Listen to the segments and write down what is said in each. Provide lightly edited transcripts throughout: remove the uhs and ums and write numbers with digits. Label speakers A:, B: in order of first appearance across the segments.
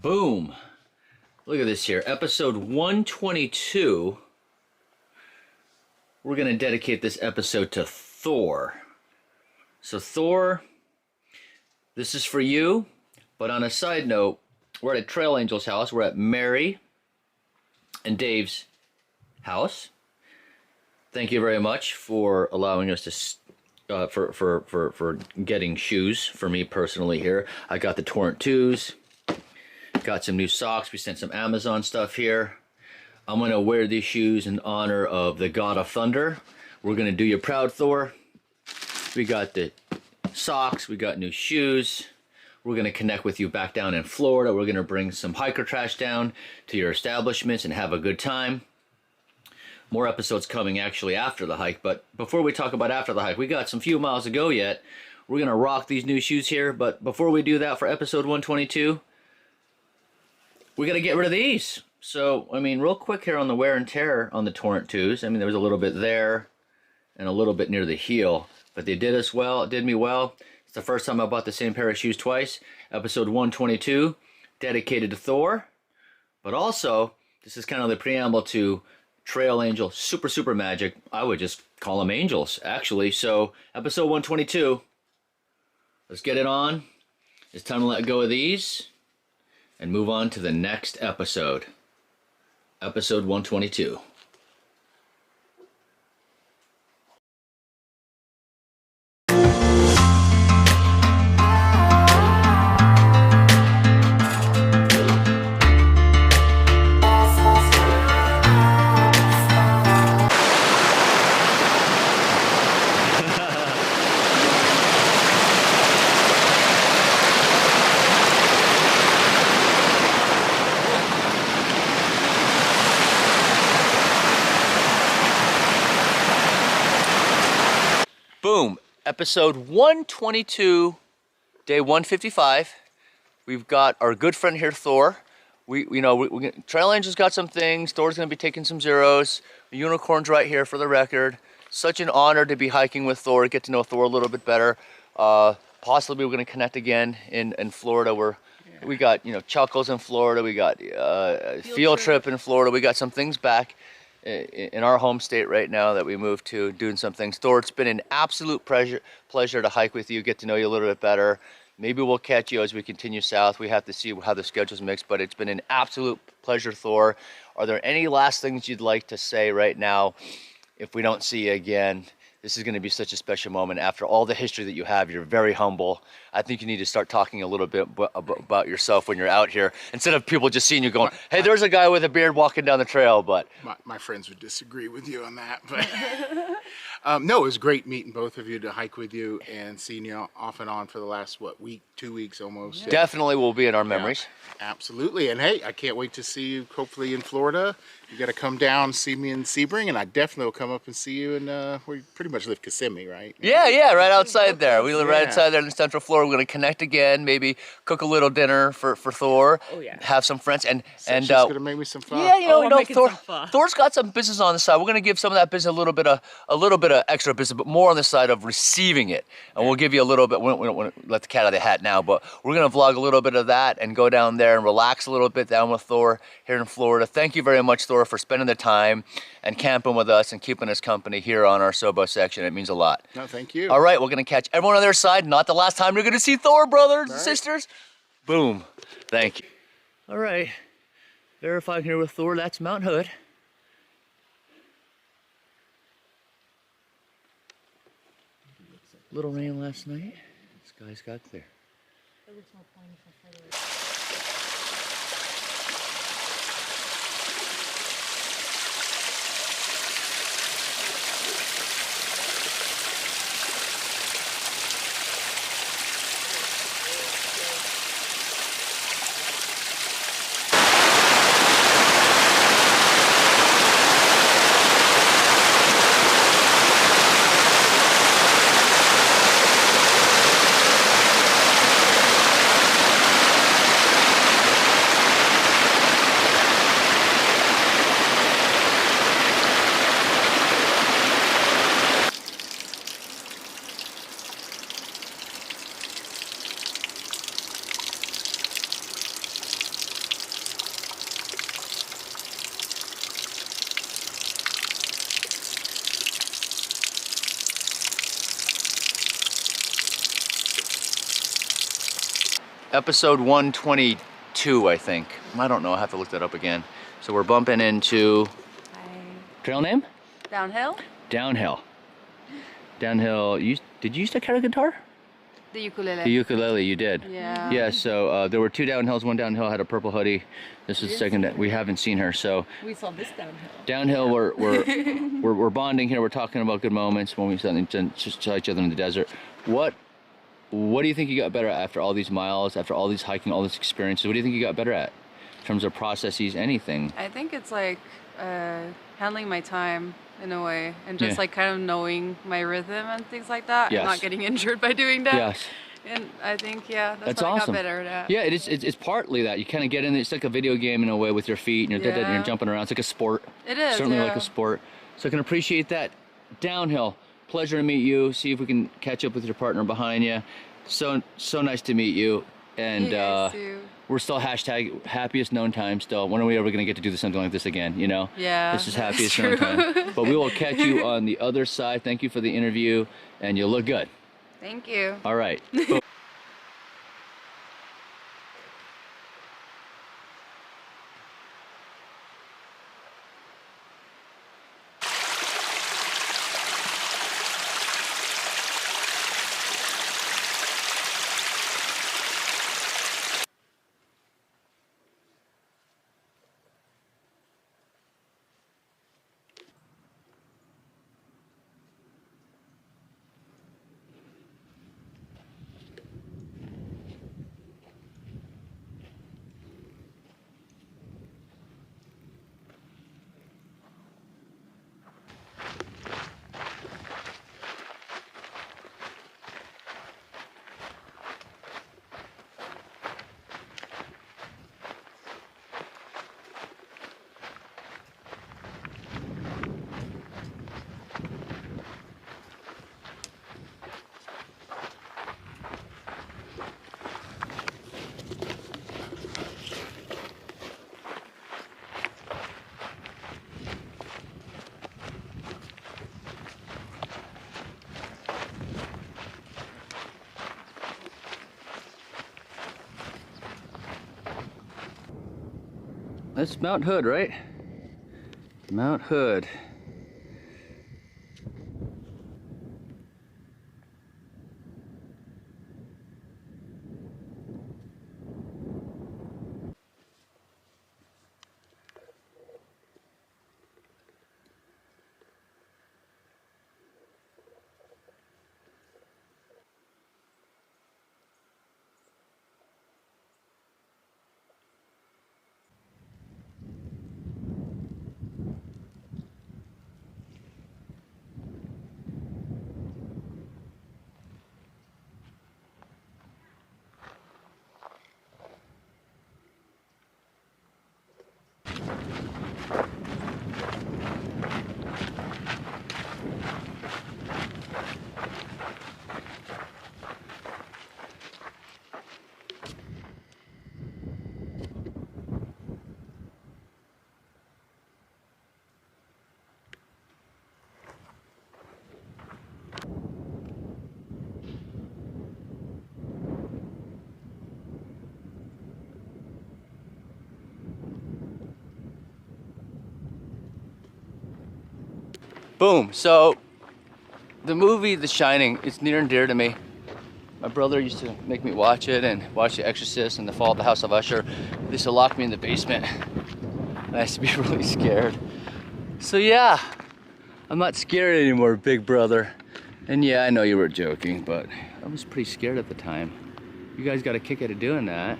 A: Boom. Look at this here. Episode 122. We're going to dedicate this episode to Thor. So Thor, this is for you. But on a side note, we're at a Trail Angel's house. We're at Mary and Dave's house. Thank you very much for allowing us to for getting shoes for me personally here. I got the Torrent 2s. Got some new socks. We sent some Amazon stuff here. I'm going to wear these shoes in honor of the God of Thunder. We're going to do you proud, Thor. We got the socks. We got new shoes. We're going to connect with you back down in Florida. We're going to bring some hiker trash down to your establishments and have a good time. More episodes coming actually after the hike. But before we talk about after the hike, we got some few miles to go yet. We're going to rock these new shoes here. But before we do that for episode 122, we got to get rid of these. So, I mean, real quick here on the wear and tear on the Torrent 2s. I mean, there was a little bit there and a little bit near the heel. But they did us well. It did me well. It's the first time I bought the same pair of shoes twice. Episode 122, dedicated to Thor. But also, this is kind of the preamble to Trail Angel Super Magic. I would just call them angels, actually. So, episode 122. Let's get it on. It's time to let go of these and move on to the next episode. Episode 122. Boom. Episode 122, day 155. We've got our good friend here, Thor. Trail Angel's got some things. Thor's going to be taking some zeros. The unicorn's right here for the record. Such an honor to be hiking with Thor, get to know Thor a little bit better. Possibly we're going to connect again in Florida. We got, Chuckles in Florida. We got field trip in Florida. We got some things back in our home state right now that we moved to, doing some things. Thor, it's been an absolute pleasure to hike with you, get to know you a little bit better. Maybe we'll catch you as we continue south. We have to see how the schedule's mixed, but it's been an absolute pleasure, Thor. Are there any last things you'd like to say right now if we don't see you again? This is going to be such a special moment. After all the history that you have, you're very humble. I think you need to start talking a little bit about yourself when you're out here, instead of people just seeing you going, hey, there's a guy with a beard walking down the trail. But
B: my friends would disagree with you on that. But no, it was great meeting both of you, to hike with you and seeing you off and on for the last, week, 2 weeks almost.
A: Yeah. Definitely will be in our memories.
B: Yeah, absolutely. And hey, I can't wait to see you hopefully in Florida. You got to come down, see me in Sebring, and I definitely will come up and see you. And we pretty much live Kissimmee, right?
A: Yeah, right outside there. We live right outside there in Central Florida. We're going to connect again, maybe cook a little dinner for Thor.
C: Oh, yeah.
A: Have some friends. And
B: she's going to make me some fun.
A: Yeah, Thor's got some business on the side. We're going to give some of that business a little bit of extra business, but more on the side of receiving it. And we'll give you a little bit, we don't want to let the cat out of the hat now, but we're going to vlog a little bit of that and go down there and relax a little bit down with Thor here in Florida. Thank you very much, Thor, for spending the time and camping with us and keeping us company here on our Sobo section. It means a lot.
B: No, thank you.
A: All right, we're going to catch everyone on their side. Not the last time you're going to see Thor, brothers and sisters. Boom. Thank you. All right. Verifying here with Thor. That's Mount Hood. Little rain last night. Skies got clear.
C: It looks more pointy from further away.
A: episode 122, I think. I don't know, I have to look that up again. So we're bumping into, trail name?
D: Downhill?
A: Downhill. Downhill, did you used to carry a guitar?
D: The ukulele.
A: The ukulele, you did.
D: Yeah.
A: Yeah, so there were 2 downhills. One downhill had a purple hoodie. This is the second that we haven't seen her, so.
C: We saw this downhill.
A: Downhill, we're bonding here. We're talking about good moments when we saw each other in the desert. What do you think you got better at after all these miles, after all these hiking, all these experiences? What do you think you got better at in terms of processes, anything?
D: I think it's like handling my time in a way, and just like kind of knowing my rhythm and things like that,
A: Yes.
D: and not getting injured by doing that.
A: Yes.
D: And I think, that's what
A: awesome.
D: I got better at.
A: Yeah, it's partly that. You kind of get in, it's like a video game in a way with your feet, and you're jumping around. It's like a sport.
D: It is,
A: Certainly
D: yeah.
A: like a sport. So I can appreciate that. Downhill, pleasure to meet you. See if we can catch up with your partner behind you. So nice to meet you. And
D: You guys too.
A: we're still hashtag happiest known time still. When are we ever going to get to do something like this again, you know?
D: Yeah,
A: This is
D: that's
A: happiest
D: true.
A: known time. But we will catch you on the other side. Thank you for the interview, and you look good.
D: Thank you.
A: All right. That's Mount Hood, right? Mount Hood. Boom. So the movie The Shining, it's near and dear to me. My brother used to make me watch it and watch The Exorcist and The Fall of the House of Usher. They used to lock me in the basement. And I used to be really scared. So yeah, I'm not scared anymore, big brother. And yeah, I know you were joking, but I was pretty scared at the time. You guys got a kick out of doing that.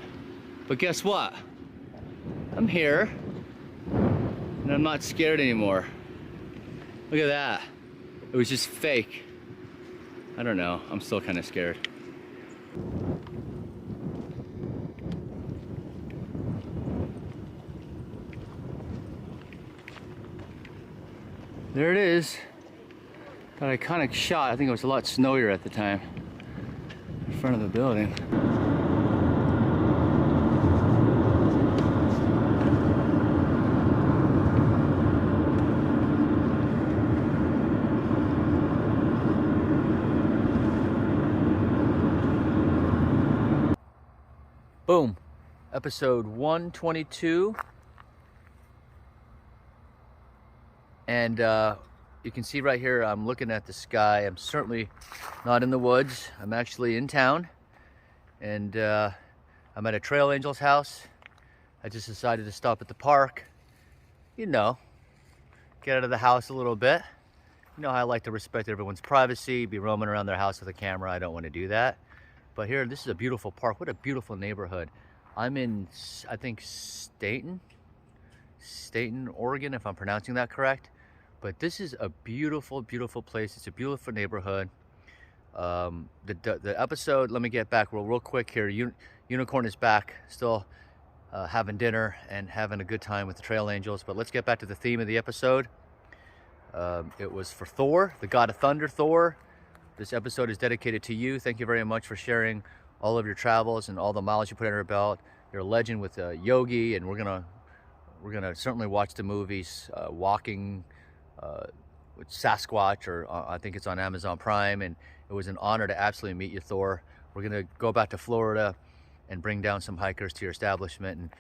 A: But guess what? I'm here, and I'm not scared anymore. Look at that. It was just fake. I don't know, I'm still kind of scared. There it is. That iconic shot. I think it was a lot snowier at the time. In front of the building. Boom. Episode 122. And you can see right here, I'm looking at the sky. I'm certainly not in the woods. I'm actually in town. And I'm at a Trail Angels house. I just decided to stop at the park. You know, get out of the house a little bit. You know how I like to respect everyone's privacy, be roaming around their house with a camera. I don't want to do that. But here, this is a beautiful park. What a beautiful neighborhood. I'm in, I think, Staten, Oregon, if I'm pronouncing that correct. But this is a beautiful, beautiful place. It's a beautiful neighborhood. The episode, let me get back real quick here. Unicorn is back, still having dinner and having a good time with the Trail Angels. But let's get back to the theme of the episode. It was for Thor, the god of thunder, Thor. This episode is dedicated to you. Thank you very much for sharing all of your travels and all the miles you put under your belt. You're a legend with Yogi, and we're gonna certainly watch the movies, Walking with Sasquatch, or I think it's on Amazon Prime, and it was an honor to absolutely meet you, Thor. We're gonna go back to Florida and bring down some hikers to your establishment, and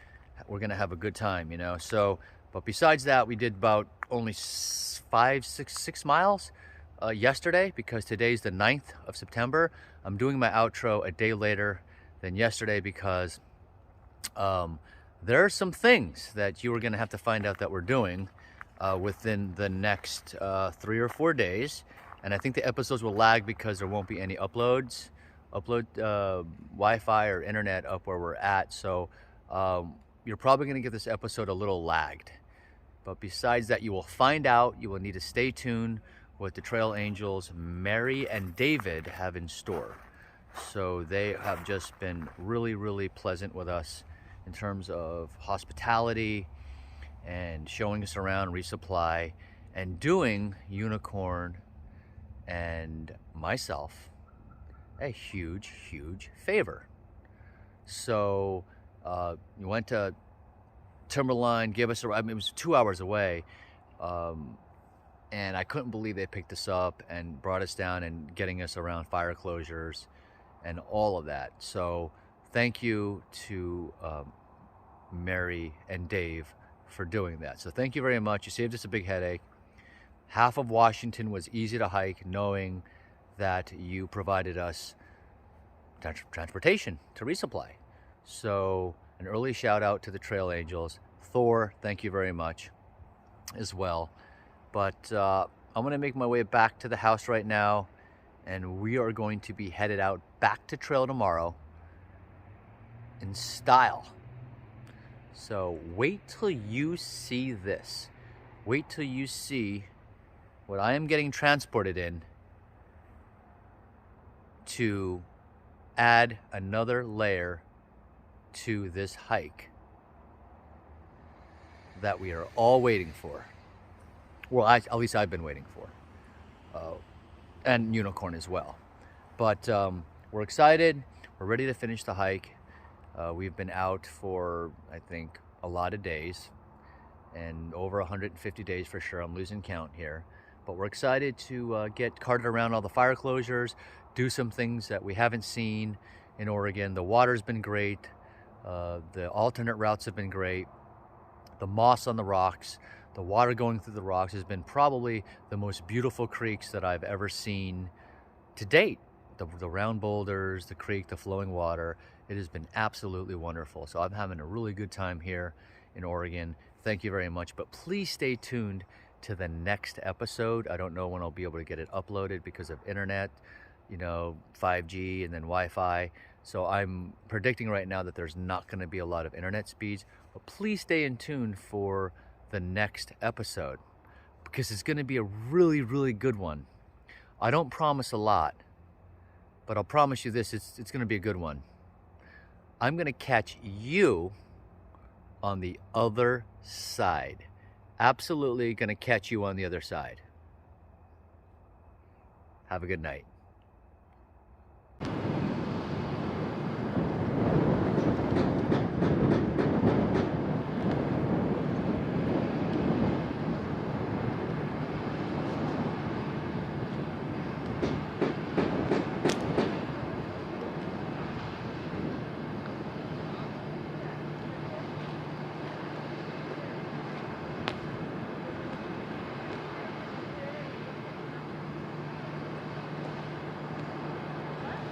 A: we're gonna have a good time, you know. So, but besides that, we did about only 6 miles yesterday, because today's the 9th of September. I'm doing my outro a day later than yesterday because there are some things that you are going to have to find out that we're doing within the next 3 or 4 days. And I think the episodes will lag because there won't be any upload Wi-Fi or internet up where we're at. So you're probably going to get this episode a little lagged. But besides that, you will find out. You will need to stay tuned what the Trail Angels, Mary and David, have in store. So they have just been really, really pleasant with us in terms of hospitality and showing us around, resupply, and doing Unicorn and myself a huge, huge favor. So we went to Timberline, gave us it was 2 hours away, and I couldn't believe they picked us up and brought us down and getting us around fire closures and all of that. So thank you to Mary and Dave for doing that. So thank you very much. You saved us a big headache. Half of Washington was easy to hike, knowing that you provided us transportation to resupply. So an early shout out to the Trail Angels. Thor, thank you very much as well. But I'm going to make my way back to the house right now, and we are going to be headed out back to trail tomorrow in style. So wait till you see this. Wait till you see what I am getting transported in to add another layer to this hike that we are all waiting for. Well, at least I've been waiting for. And Unicorn as well. But we're excited. We're ready to finish the hike. We've been out for, I think, a lot of days. And over 150 days for sure. I'm losing count here. But we're excited to get carted around all the fire closures, do some things that we haven't seen in Oregon. The water's been great. The alternate routes have been great. The moss on the rocks, the water going through the rocks has been probably the most beautiful creeks that I've ever seen to date. The round boulders, the creek, the flowing water. It has been absolutely wonderful. So I'm having a really good time here in Oregon. Thank you very much. But please stay tuned to the next episode. I don't know when I'll be able to get it uploaded because of internet, 5G and then Wi-Fi. So I'm predicting right now that there's not going to be a lot of internet speeds. But please stay in tune for the next episode, because it's going to be a really, really good one. I don't promise a lot, but I'll promise you this, it's going to be a good one. I'm going to catch you on the other side. Absolutely going to catch you on the other side. Have a good night.